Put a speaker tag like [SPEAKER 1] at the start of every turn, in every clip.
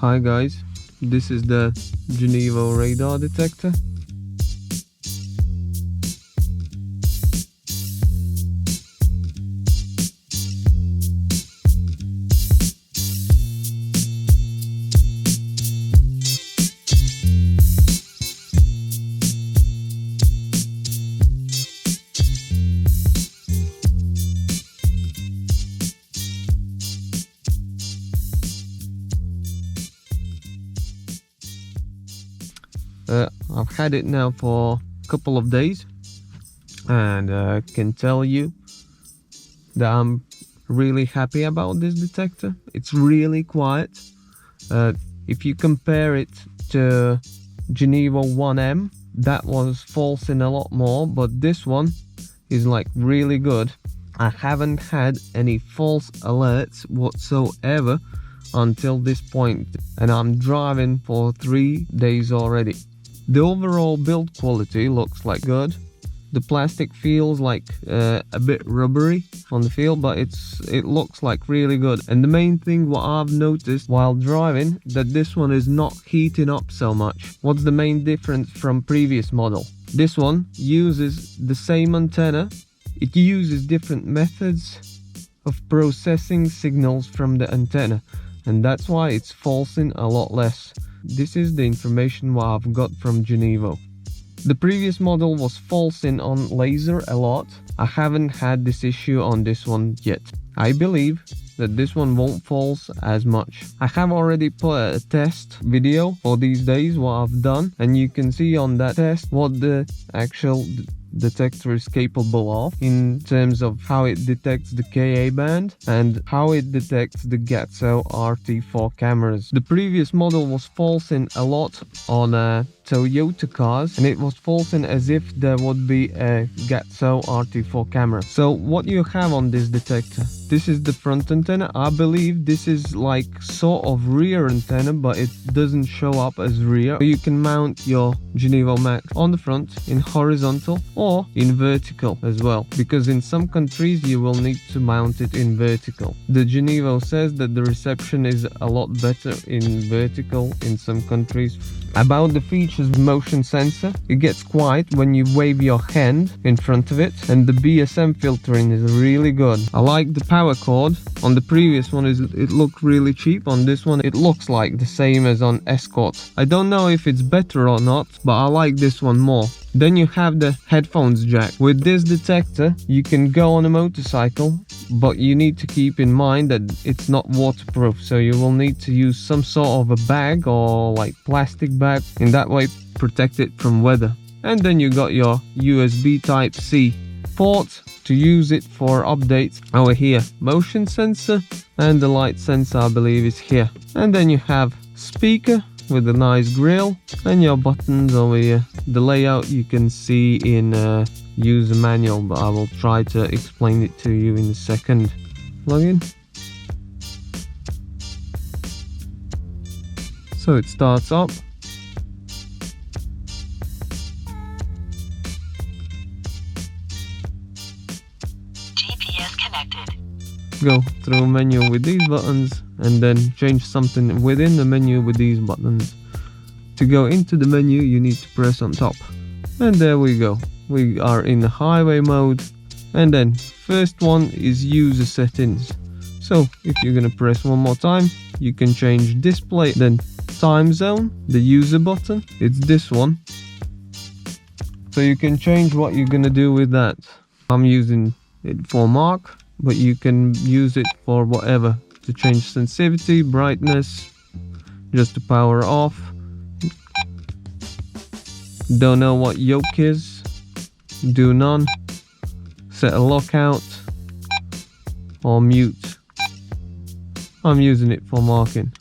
[SPEAKER 1] Hi guys, this is the Genevo radar detector. I've had it now for a couple of days and can tell you that I'm really happy about this detector. It's really quiet. If you compare it to Genevo 1M, that was falsing a lot more, but this one is like really good. I haven't had any false alerts whatsoever until this point, and I'm driving for 3 days already. The overall build quality looks like good. The plastic feels like a bit rubbery on the feel, but it looks like really good. And the main thing what I've noticed while driving, that this one is not heating up so much. What's the main difference from previous model? This one uses the same antenna. It uses different methods of processing signals from the antenna, and that's why it's falsing a lot less. This is the information what I've got from Genevo. The previous model was falsing on laser a lot. I haven't had this issue on this one yet. I believe that this one won't false as much. I have already put a test video for these days what I've done, and you can see on that test what the actual detector is capable of in terms of how it detects the Ka band and how it detects the GATSO RT4 cameras. The previous model was falsing a lot on Toyota cars, and it was falsing as if there would be a GATSO RT4 camera. So what you have on this detector, this is the front antenna. I believe this is like sort of rear antenna, but it doesn't show up as rear. So you can mount your Genevo Max on the front in horizontal or in vertical as well, because in some countries you will need to mount it in vertical. The Genevo says that the reception is a lot better in vertical in some countries. About the features, motion sensor, it gets quiet when you wave your hand in front of it, and the BSM filtering is really good. I like the power cord. On the previous one it looked really cheap. On this one it looks like the same as on Escort. I don't know if it's better or not, but I like this one more. Then you have the headphones jack. With this detector you can go on a motorcycle, but you need to keep in mind that it's not waterproof, so you will need to use some sort of a bag or like plastic bag, in that way protect it from weather. And then you got your USB Type-C port to use it for updates over here. Motion sensor and the light sensor I believe is here. And then you have speaker with a nice grill and your buttons over here. The layout you can see in user manual, but I will try to explain it to you in a second. Log in. So it starts up.
[SPEAKER 2] GPS connected.
[SPEAKER 1] Go through menu with these buttons and then change something within the menu with these buttons. To go into the menu you need to press on top, and there we go. We are in the highway mode, and then first one is user settings. So if you're gonna press one more time, you can change display, then time zone, the user button, it's this one. So you can change what you're gonna do with that. I'm using it for mark, but you can use it for whatever, to change sensitivity, brightness, just to power off. Don't know what yoke is, do none, set a lockout or mute. I'm using it for marking.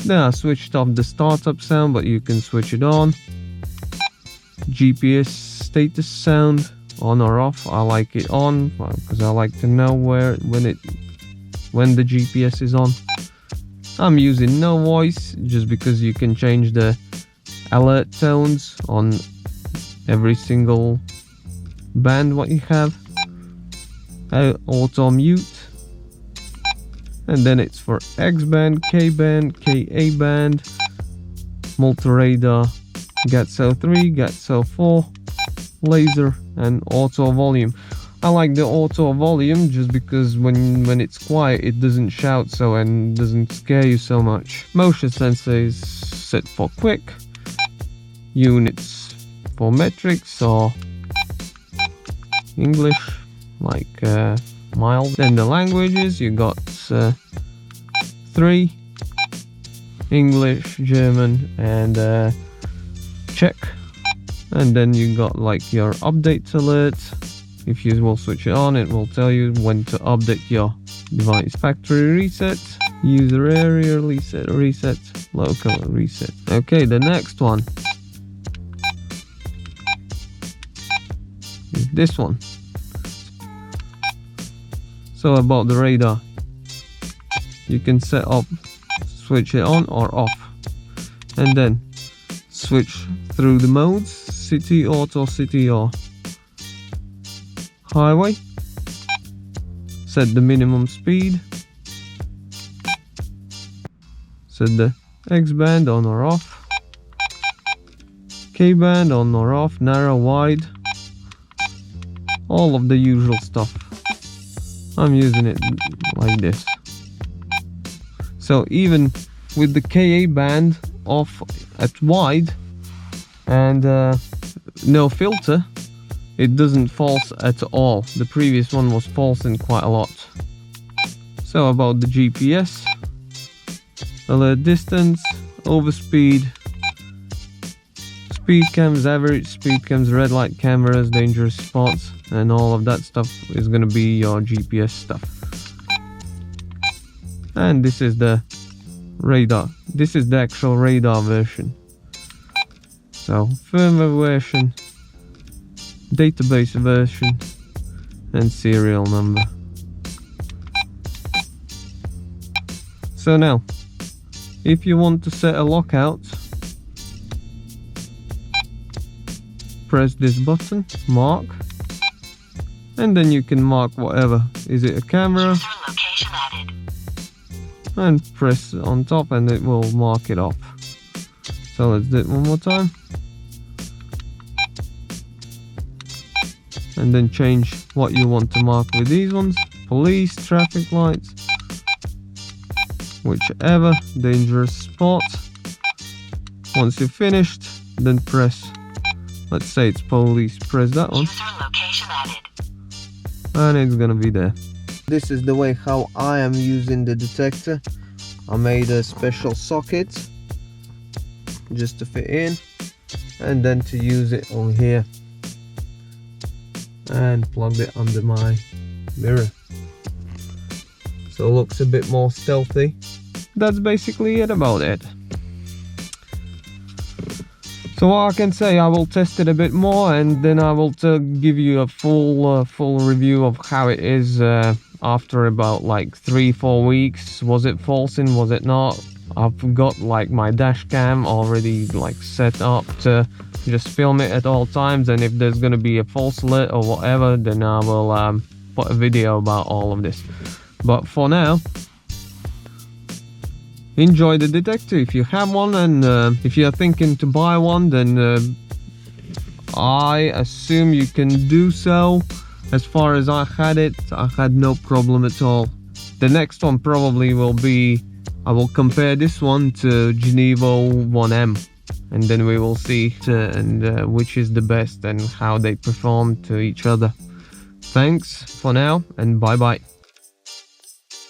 [SPEAKER 1] Then I switched off the startup sound, but you can switch it on. GPS status sound, on or off. I like it on because I like to know when the GPS is on. I'm using no voice just because you can change the alert tones on every single band what you have. Auto mute, And then it's for X band, K band, KA band, multi-radar, GATSO3, GATSO4, laser, and auto volume. I like the auto volume just because when it's quiet it doesn't shout so and doesn't scare you so much. Motion sensor is set for quick, units for metrics or English like mild. Then the languages, you got 3: English, German, and Czech. And then you got like your update alert. If you will switch it on, it will tell you when to update your device. Factory reset, user area reset, local reset. Okay, the next one is this one. So about the radar, you can set up, switch it on or off, and then switch through the modes: city, auto, city, or highway. Set the minimum speed, set the X band on or off, K band on or off, narrow, wide, all of the usual stuff. I'm using it like this. So even with the KA band off at wide and no filter, it doesn't false at all. The previous one was falsing quite a lot. So about the GPS, alert distance, overspeed, speed cams, average speed cams, red light cameras, dangerous spots, and all of that stuff is going to be your GPS stuff. And this is the radar. This is the actual radar version. So firmware version, database version, and serial number. So now, if you want to set a lockout, press this button, mark, and then you can mark whatever. Is it a camera? And press on top and it will mark it off. So let's do it one more time. And then change what you want to mark with these ones: police, traffic lights, whichever, dangerous spot. Once you're finished, then press, let's say it's police, press that one, and it's gonna be there. This is the way how I am using the detector. I made a special socket just to fit in, and then to use it on here, and plugged it under my mirror, so it looks a bit more stealthy. That's basically it about it. So what I can say, I will test it a bit more, and then I will give you a full review of how it is after about like 3-4 weeks. Was it falsing? Was it not? I've got like my dash cam already like set up to just film it at all times, and if there's gonna be a false alert or whatever, then I will put a video about all of this. But for now, enjoy the detector if you have one, and if you're thinking to buy one, then I assume you can do so. As far as I had it, I had no problem at all. The next one probably will be, I will compare this one to Genevo 1M, and then we will see which is the best and how they perform to each other. Thanks for now, and bye bye.